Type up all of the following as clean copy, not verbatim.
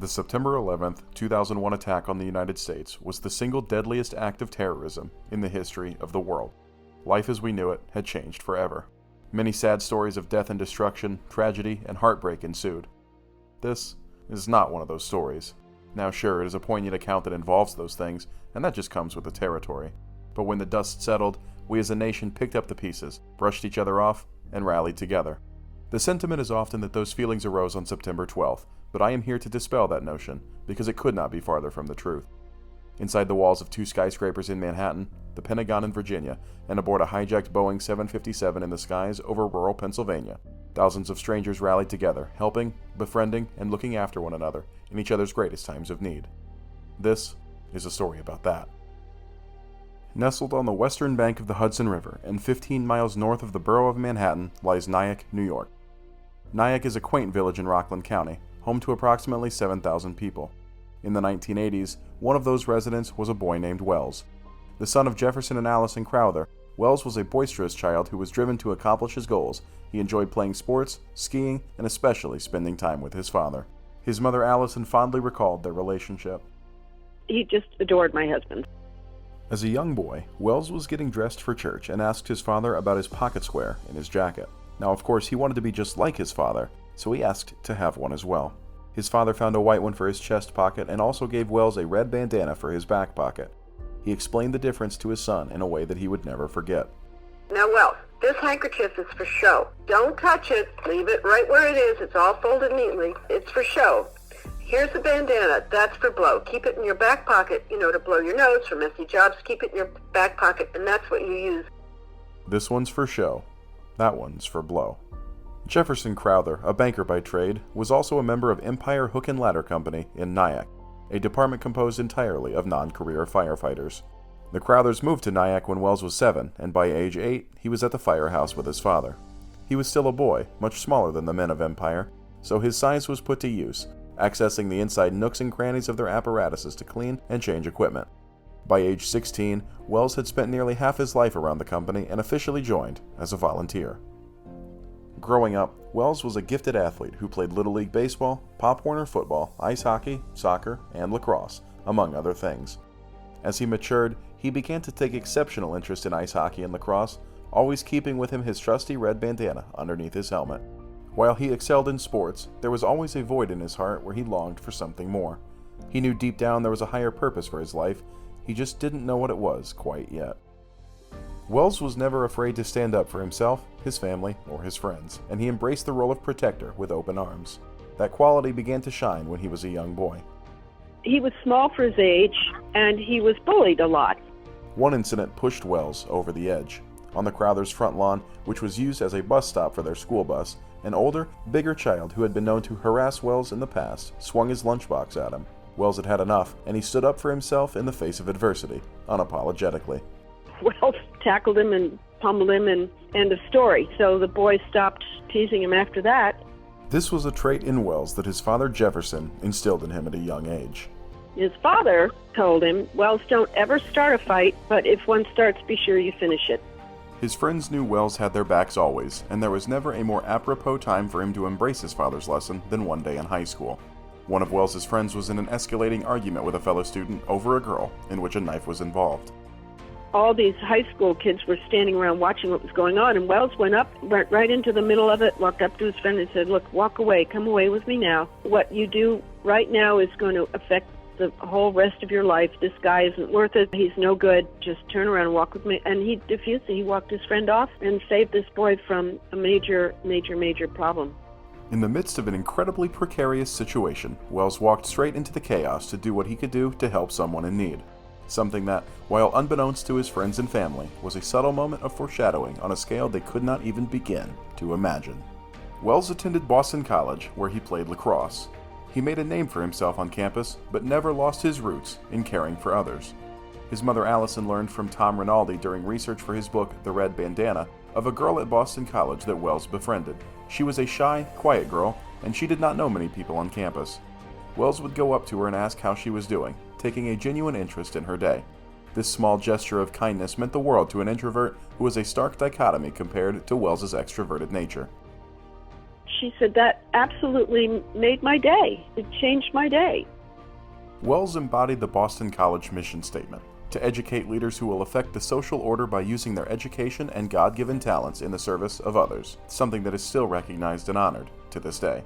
The September 11th, 2001 attack on the United States was the single deadliest act of terrorism in the history of the world. Life as we knew it had changed forever. Many sad stories of death and destruction, tragedy, and heartbreak ensued. This is not one of those stories. Now sure, it is a poignant account that involves those things, and that just comes with the territory. But when the dust settled, we as a nation picked up the pieces, brushed each other off, and rallied together. The sentiment is often that those feelings arose on September 12th, but I am here to dispel that notion, because it could not be farther from the truth. Inside the walls of two skyscrapers in Manhattan, the Pentagon in Virginia, and aboard a hijacked Boeing 757 in the skies over rural Pennsylvania, thousands of strangers rallied together, helping, befriending, and looking after one another in each other's greatest times of need. This is a story about that. Nestled on the western bank of the Hudson River and 15 miles north of the borough of Manhattan lies Nyack, New York. Nyack is a quaint village in Rockland County, home to approximately 7,000 people. In the 1980s, one of those residents was a boy named Wells. The son of Jefferson and Allison Crowther, Wells was a boisterous child who was driven to accomplish his goals. He enjoyed playing sports, skiing, and especially spending time with his father. His mother Allison fondly recalled their relationship. He just adored my husband. As a young boy, Wells was getting dressed for church and asked his father about his pocket square in his jacket. Now, of course, he wanted to be just like his father, so he asked to have one as well. His father found a white one for his chest pocket and also gave Wells a red bandana for his back pocket. He explained the difference to his son in a way that he would never forget. Now, Wells, this handkerchief is for show. Don't touch it. Leave it right where it is. It's all folded neatly. It's for show. Here's the bandana. That's for blow. Keep it in your back pocket, to blow your nose for messy jobs. Keep it in your back pocket, and that's what you use. This one's for show. That one's for blow. Jefferson Crowther, a banker by trade, was also a member of Empire Hook and Ladder Company in Nyack, a department composed entirely of non-career firefighters. The Crowthers moved to Nyack when Wells was 7, and by age 8, he was at the firehouse with his father. He was still a boy, much smaller than the men of Empire, so his size was put to use, accessing the inside nooks and crannies of their apparatuses to clean and change equipment. By age 16, Wells had spent nearly half his life around the company and officially joined as a volunteer. Growing up, Wells was a gifted athlete who played Little League baseball, Pop Warner football, ice hockey, soccer, and lacrosse, among other things. As he matured, he began to take exceptional interest in ice hockey and lacrosse, always keeping with him his trusty red bandana underneath his helmet. While he excelled in sports, there was always a void in his heart where he longed for something more. He knew deep down there was a higher purpose for his life, he just didn't know what it was quite yet. Wells was never afraid to stand up for himself, his family, or his friends, and he embraced the role of protector with open arms. That quality began to shine when he was a young boy. He was small for his age, and he was bullied a lot. One incident pushed Wells over the edge. On the Crowthers' front lawn, which was used as a bus stop for their school bus, an older, bigger child who had been known to harass Wells in the past swung his lunchbox at him. Wells had had enough, and he stood up for himself in the face of adversity, unapologetically. Wells tackled him and pummeled him, and end of story. So the boy stopped teasing him after that. This was a trait in Wells that his father Jefferson instilled in him at a young age. His father told him, Wells, don't ever start a fight, but if one starts, be sure you finish it. His friends knew Wells had their backs always, and there was never a more apropos time for him to embrace his father's lesson than one day in high school. One of Wells's friends was in an escalating argument with a fellow student over a girl in which a knife was involved. All these high school kids were standing around watching what was going on, and Wells went right into the middle of it, walked up to his friend and said, look, walk away, come away with me now. What you do right now is going to affect the whole rest of your life. This guy isn't worth it. He's no good. Just turn around and walk with me. And he refused it. He walked his friend off and saved this boy from a major problem. In the midst of an incredibly precarious situation, Wells walked straight into the chaos to do what he could do to help someone in need. Something that, while unbeknownst to his friends and family, was a subtle moment of foreshadowing on a scale they could not even begin to imagine. Wells attended Boston College, where he played lacrosse. He made a name for himself on campus, but never lost his roots in caring for others. His mother Allison learned from Tom Rinaldi during research for his book, The Red Bandana, of a girl at Boston College that Wells befriended. She was a shy, quiet girl, and she did not know many people on campus. Wells would go up to her and ask how she was doing, taking a genuine interest in her day. This small gesture of kindness meant the world to an introvert who was a stark dichotomy compared to Wells's extroverted nature. She said, that absolutely made my day. It changed my day. Wells embodied the Boston College mission statement to educate leaders who will affect the social order by using their education and God-given talents in the service of others, something that is still recognized and honored to this day.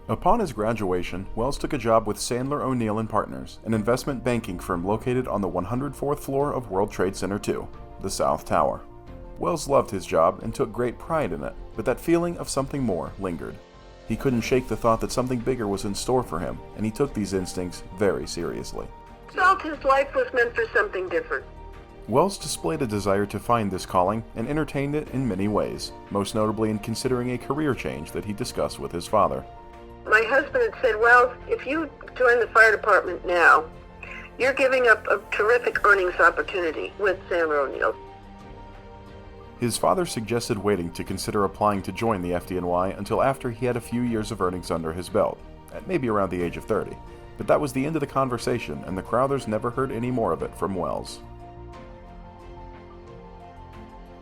Upon his graduation, Wells took a job with Sandler O'Neill & Partners, an investment banking firm located on the 104th floor of World Trade Center 2, the South Tower. Wells loved his job and took great pride in it, but that feeling of something more lingered. He couldn't shake the thought that something bigger was in store for him, and he took these instincts very seriously. Felt his life was meant for something different. Wells displayed a desire to find this calling and entertained it in many ways, most notably in considering a career change that he discussed with his father. My husband had said, well, if you join the fire department now, you're giving up a terrific earnings opportunity with Sandler O'Neill. His father suggested waiting to consider applying to join the FDNY until after he had a few years of earnings under his belt, at maybe around the age of 30. But that was the end of the conversation, and the Crowthers never heard any more of it from Wells.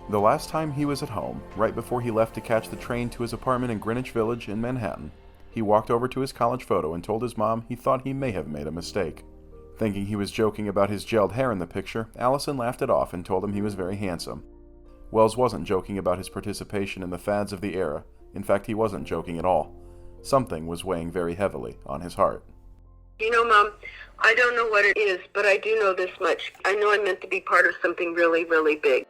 The last time he was at home, right before he left to catch the train to his apartment in Greenwich Village in Manhattan, he walked over to his college photo and told his mom he thought he may have made a mistake. Thinking he was joking about his gelled hair in the picture, Allison laughed it off and told him he was very handsome. Wells wasn't joking about his participation in the fads of the era. In fact, he wasn't joking at all. Something was weighing very heavily on his heart. You know, Mom, I don't know what it is, but I do know this much. I know I'm meant to be part of something really, really big.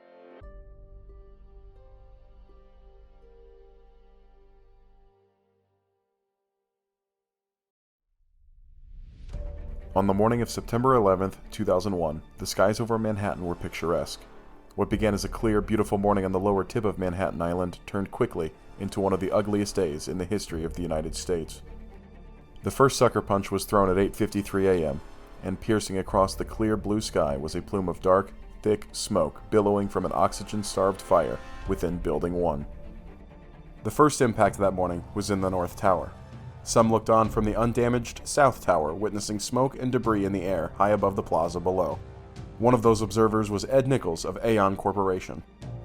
On the morning of September 11th, 2001, the skies over Manhattan were picturesque. What began as a clear, beautiful morning on the lower tip of Manhattan Island turned quickly into one of the ugliest days in the history of the United States. The first sucker punch was thrown at 8:53 a.m., and piercing across the clear blue sky was a plume of dark, thick smoke billowing from an oxygen-starved fire within Building 1. The first impact that morning was in the North Tower. Some looked on from the undamaged South Tower, witnessing smoke and debris in the air high above the plaza below. One of those observers was Ed Nichols of Aon Corporation.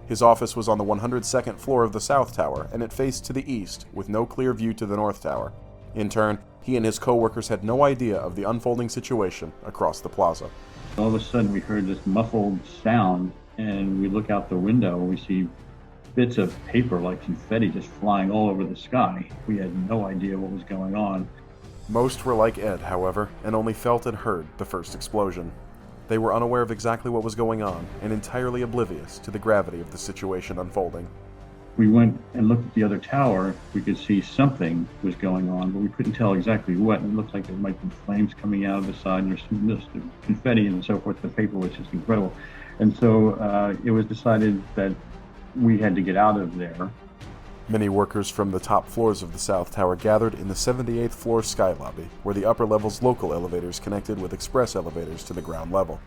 His office was on the 102nd floor of the South Tower, and it faced to the east, with no clear view to the North Tower. In turn, he and his co-workers had no idea of the unfolding situation across the plaza. All of a sudden, we heard this muffled sound, and we look out the window, and we see bits of paper like confetti just flying all over the sky. We had no idea what was going on. Most were like Ed, however, and only felt and heard the first explosion. They were unaware of exactly what was going on, and entirely oblivious to the gravity of the situation unfolding. We went and looked at the other tower. We could see something was going on, but we couldn't tell exactly what. It looked like there might be flames coming out of the side, and there's confetti and so forth. The paper was just incredible. And so it was decided that we had to get out of there. Many workers from the top floors of the South Tower gathered in the 78th floor sky lobby, where the upper level's local elevators connected with express elevators to the ground level.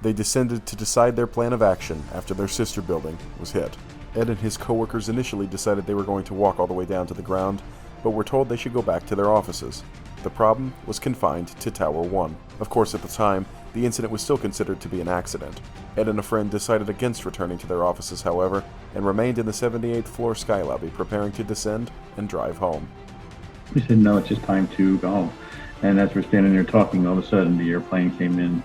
They descended to decide their plan of action after their sister building was hit. Ed and his co-workers initially decided they were going to walk all the way down to the ground, but were told they should go back to their offices. The problem was confined to Tower 1. Of course, at the time, the incident was still considered to be an accident. Ed and a friend decided against returning to their offices, however, and remained in the 78th floor sky lobby, preparing to descend and drive home. We said, no, it's just time to go home. And as we're standing there talking, all of a sudden the airplane came in.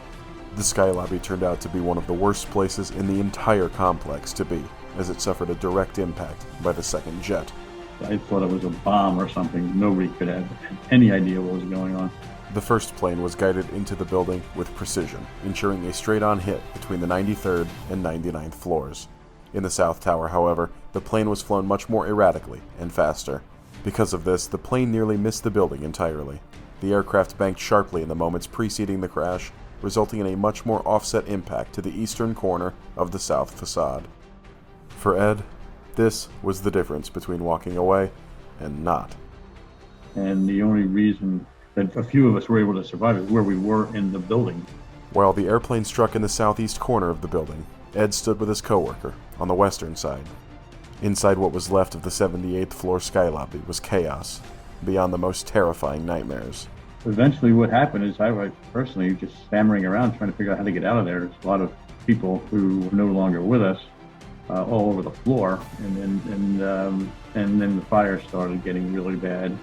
The sky lobby turned out to be one of the worst places in the entire complex to be, as it suffered a direct impact by the second jet. I thought it was a bomb or something. Nobody could have any idea what was going on. The first plane was guided into the building with precision, ensuring a straight-on hit between the 93rd and 99th floors. In the South Tower, however, the plane was flown much more erratically and faster. Because of this, the plane nearly missed the building entirely. The aircraft banked sharply in the moments preceding the crash, resulting in a much more offset impact to the eastern corner of the south facade. For Ed, this was the difference between walking away and not. And the only reason that a few of us were able to survive is where we were in the building. While the airplane struck in the southeast corner of the building, Ed stood with his coworker on the western side. Inside what was left of the 78th floor sky lobby was chaos, beyond the most terrifying nightmares. Eventually what happened is I was personally just stammering around trying to figure out how to get out of there. There's a lot of people who were no longer with us. all over the floor, and then the fire started getting really bad.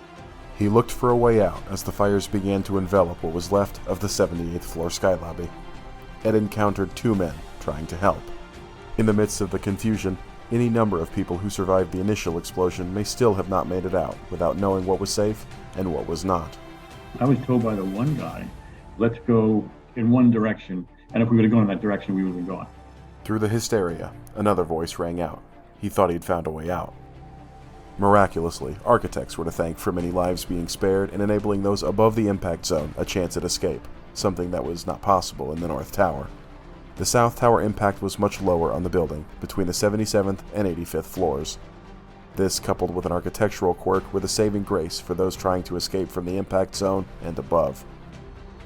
He looked for a way out as the fires began to envelop what was left of the 78th floor sky lobby. Ed encountered two men trying to help. In the midst of the confusion, any number of people who survived the initial explosion may still have not made it out without knowing what was safe and what was not. I was told by the one guy, let's go in one direction, and if we would have gone in that direction, we would have gone. Through the hysteria, another voice rang out. He thought he'd found a way out. Miraculously, architects were to thank for many lives being spared and enabling those above the impact zone a chance at escape, something that was not possible in the North Tower. The South Tower impact was much lower on the building, between the 77th and 85th floors. This, coupled with an architectural quirk, were the saving grace for those trying to escape from the impact zone and above.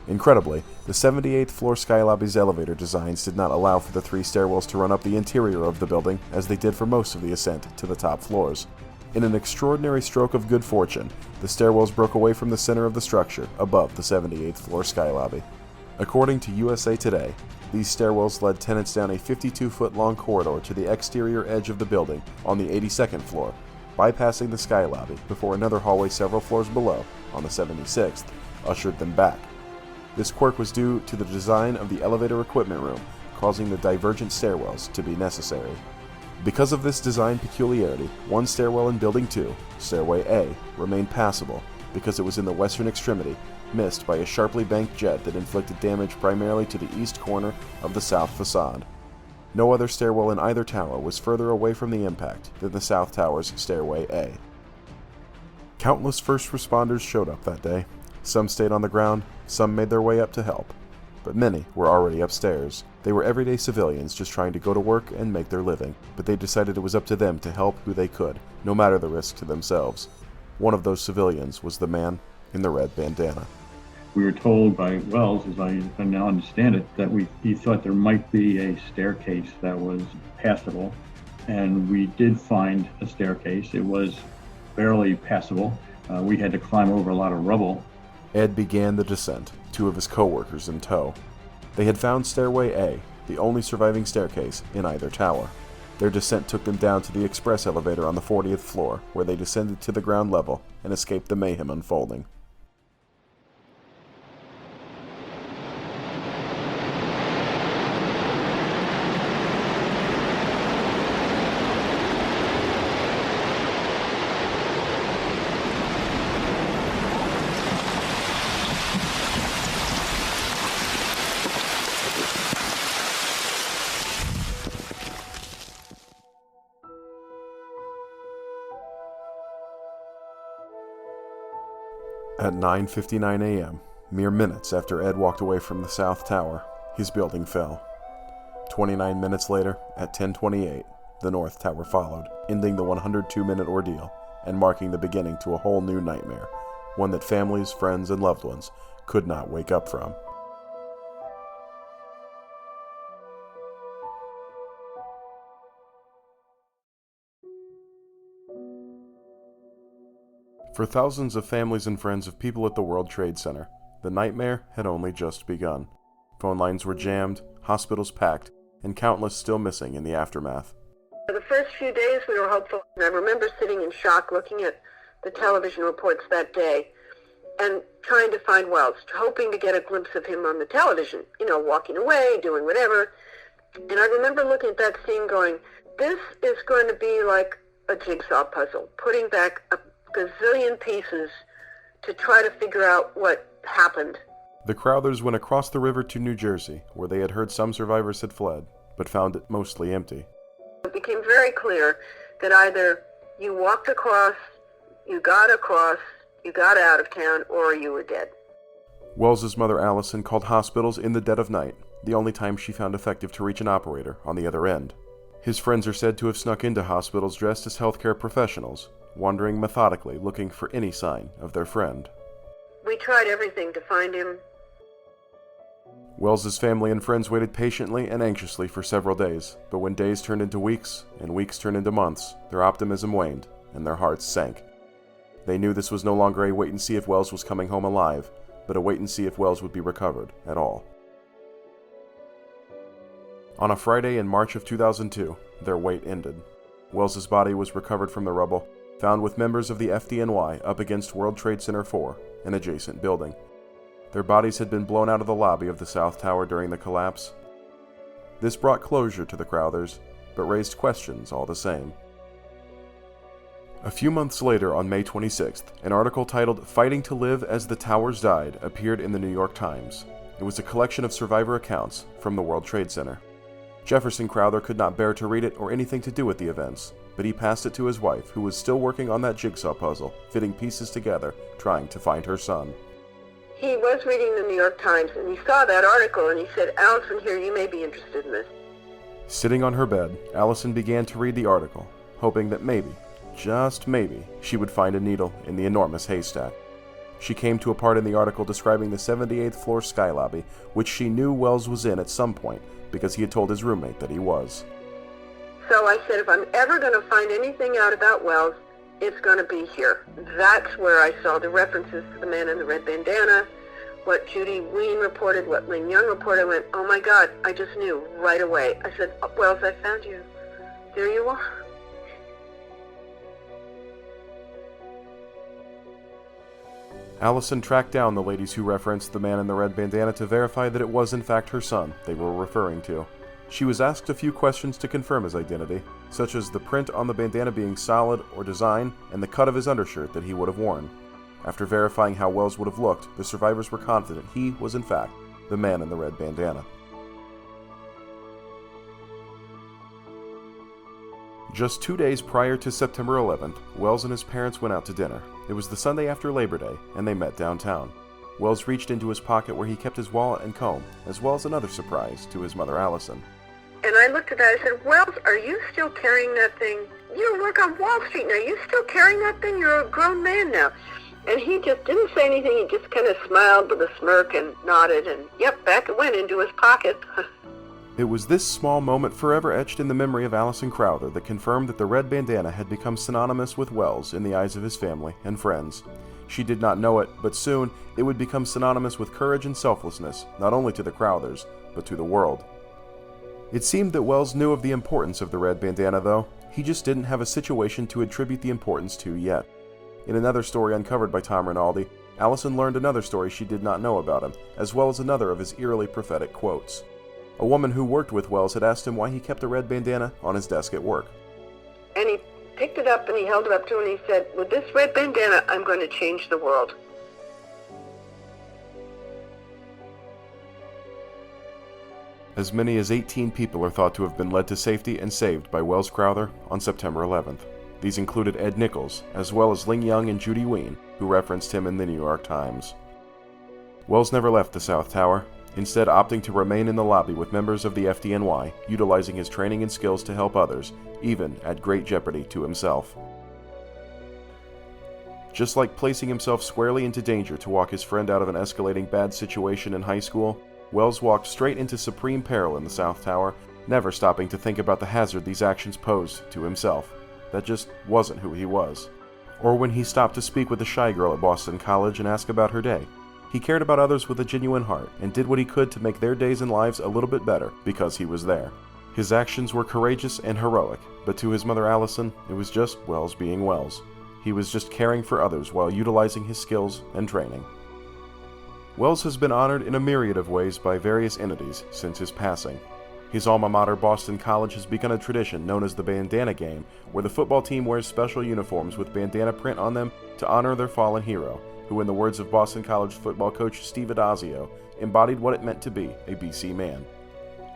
Incredibly, the 78th floor sky lobby's elevator designs did not allow for the three stairwells to run up the interior of the building as they did for most of the ascent to the top floors. In an extraordinary stroke of good fortune, the stairwells broke away from the center of the structure above the 78th floor sky lobby. According to USA Today, these stairwells led tenants down a 52-foot-long corridor to the exterior edge of the building on the 82nd floor, bypassing the sky lobby before another hallway several floors below, on the 76th, ushered them back. This quirk was due to the design of the elevator equipment room, causing the divergent stairwells to be necessary. Because of this design peculiarity, one stairwell in Building 2, Stairway A, remained passable because it was in the western extremity, missed by a sharply banked jet that inflicted damage primarily to the east corner of the south facade. No other stairwell in either tower was further away from the impact than the South Tower's Stairway A. Countless first responders showed up that day. Some stayed on the ground, some made their way up to help, but many were already upstairs. They were everyday civilians just trying to go to work and make their living, but they decided it was up to them to help who they could, no matter the risk to themselves. One of those civilians was the man in the red bandana. We were told by Wells, as I now understand it, that he thought there might be a staircase that was passable, and we did find a staircase. It was barely passable. We had to climb over a lot of rubble. Ed began the descent, two of his co-workers in tow. They had found Stairway A, the only surviving staircase in either tower. Their descent took them down to the express elevator on the 40th floor, where they descended to the ground level and escaped the mayhem unfolding. At 9:59 a.m., mere minutes after Ed walked away from the South Tower, his building fell. 29 minutes later, at 10:28, the North Tower followed, ending the 102-minute ordeal and marking the beginning to a whole new nightmare, one that families, friends, and loved ones could not wake up from. For thousands of families and friends of people at the World Trade Center, the nightmare had only just begun. Phone lines were jammed, hospitals packed, and countless still missing in the aftermath. For the first few days, we were hopeful. And I remember sitting in shock looking at the television reports that day and trying to find Wells, hoping to get a glimpse of him on the television, walking away, doing whatever. And I remember looking at that scene going, this is going to be like a jigsaw puzzle, putting back a gazillion pieces to try to figure out what happened. The Crowthers went across the river to New Jersey, where they had heard some survivors had fled, but found it mostly empty. It became very clear that either you walked across, you got out of town, or you were dead. Wells's mother Allison called hospitals in the dead of night, the only time she found effective to reach an operator on the other end. His friends are said to have snuck into hospitals dressed as healthcare professionals, wandering methodically looking for any sign of their friend. We tried everything to find him. Wells's family and friends waited patiently and anxiously for several days, but when days turned into weeks and weeks turned into months, their optimism waned and their hearts sank. They knew this was no longer a wait and see if Wells was coming home alive, but a wait and see if Wells would be recovered at all. On a Friday in March of 2002, their wait ended. Wells's body was recovered from the rubble, found with members of the FDNY up against World Trade Center 4, an adjacent building. Their bodies had been blown out of the lobby of the South Tower during the collapse. This brought closure to the Crowthers, but raised questions all the same. A few months later, on May 26th, an article titled "Fighting to Live as the Towers Died" appeared in the New York Times. It was a collection of survivor accounts from the World Trade Center. Jefferson Crowther could not bear to read it or anything to do with the events, but he passed it to his wife, who was still working on that jigsaw puzzle, fitting pieces together, trying to find her son. He was reading the New York Times, and he saw that article, and he said, "Allison, here, you may be interested in this." Sitting on her bed, Allison began to read the article, hoping that maybe, just maybe, she would find a needle in the enormous haystack. She came to a part in the article describing the 78th floor sky lobby, which she knew Wells was in at some point because he had told his roommate that he was. So I said, if I'm ever going to find anything out about Wells, it's going to be here. That's where I saw the references to the man in the red bandana, what Judy Ween reported, what Lynn Young reported. I went, oh my God, I just knew right away. I said, Wells, I found you. There you are. Allison tracked down the ladies who referenced the man in the red bandana to verify that it was in fact her son they were referring to. She was asked a few questions to confirm his identity, such as the print on the bandana being solid or design and the cut of his undershirt that he would have worn. After verifying how Wells would have looked, the survivors were confident he was in fact the man in the red bandana. Just 2 days prior to September 11th, Wells and his parents went out to dinner. It was the Sunday after Labor Day, and they met downtown. Wells reached into his pocket where he kept his wallet and comb, as well as another surprise to his mother, Allison. And I looked at that, I said, Wells, are you still carrying that thing? You work on Wall Street now. You still carrying that thing? You're a grown man now. And he just didn't say anything. He just kind of smiled with a smirk and nodded, and yep, back it went into his pocket. It was this small moment forever etched in the memory of Allison Crowther that confirmed that the red bandana had become synonymous with Wells in the eyes of his family and friends. She did not know it, but soon it would become synonymous with courage and selflessness, not only to the Crowthers, but to the world. It seemed that Wells knew of the importance of the red bandana, though. He just didn't have a situation to attribute the importance to yet. In another story uncovered by Tom Rinaldi, Allison learned another story she did not know about him, as well as another of his eerily prophetic quotes. A woman who worked with Wells had asked him why he kept a red bandana on his desk at work. And he picked it up and he held it up to her and he said, with this red bandana, I'm going to change the world. As many as 18 people are thought to have been led to safety and saved by Wells Crowther on September 11th. These included Ed Nichols, as well as Lynn Young and Judy Ween, who referenced him in the New York Times. Wells never left the South Tower, instead opting to remain in the lobby with members of the FDNY, utilizing his training and skills to help others, even at great jeopardy to himself. Just like placing himself squarely into danger to walk his friend out of an escalating bad situation in high school, Wells walked straight into supreme peril in the South Tower, never stopping to think about the hazard these actions posed to himself. That just wasn't who he was. Or when he stopped to speak with a shy girl at Boston College and ask about her day. He cared about others with a genuine heart and did what he could to make their days and lives a little bit better because he was there. His actions were courageous and heroic, but to his mother Allison, it was just Wells being Wells. He was just caring for others while utilizing his skills and training. Wells has been honored in a myriad of ways by various entities since his passing. His alma mater, Boston College, has begun a tradition known as the Bandana Game, where the football team wears special uniforms with bandana print on them to honor their fallen hero, who, in the words of Boston College football coach Steve Adazio, embodied what it meant to be a BC man.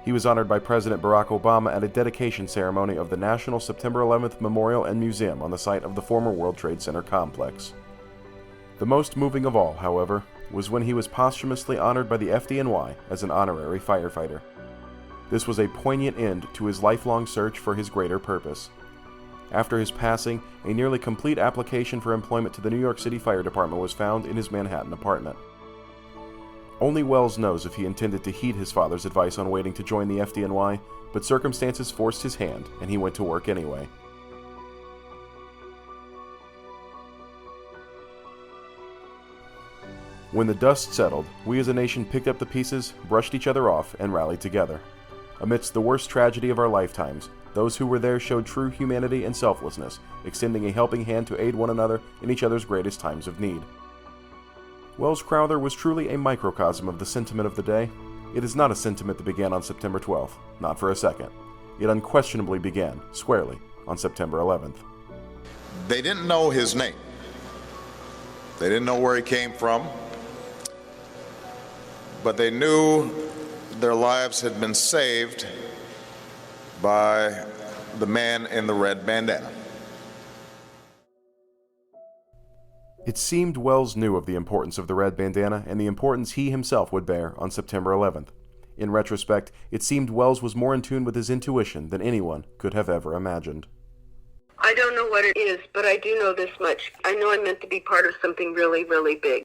He was honored by President Barack Obama at a dedication ceremony of the National September 11th Memorial and Museum on the site of the former World Trade Center complex. The most moving of all, however, was when he was posthumously honored by the FDNY as an honorary firefighter. This was a poignant end to his lifelong search for his greater purpose. After his passing, a nearly complete application for employment to the New York City Fire Department was found in his Manhattan apartment. Only Wells knows if he intended to heed his father's advice on waiting to join the FDNY, but circumstances forced his hand, and he went to work anyway. When the dust settled, we as a nation picked up the pieces, brushed each other off, and rallied together. Amidst the worst tragedy of our lifetimes, those who were there showed true humanity and selflessness, extending a helping hand to aid one another in each other's greatest times of need. Wells Crowther was truly a microcosm of the sentiment of the day. It is not a sentiment that began on September 12th, not for a second. It unquestionably began, squarely, on September 11th. They didn't know his name. They didn't know where he came from. But they knew their lives had been saved by the man in the red bandana. It seemed Wells knew of the importance of the red bandana and the importance he himself would bear on September 11th. In retrospect, it seemed Wells was more in tune with his intuition than anyone could have ever imagined. I don't know what it is, but I do know this much. I know I'm meant to be part of something really, really big.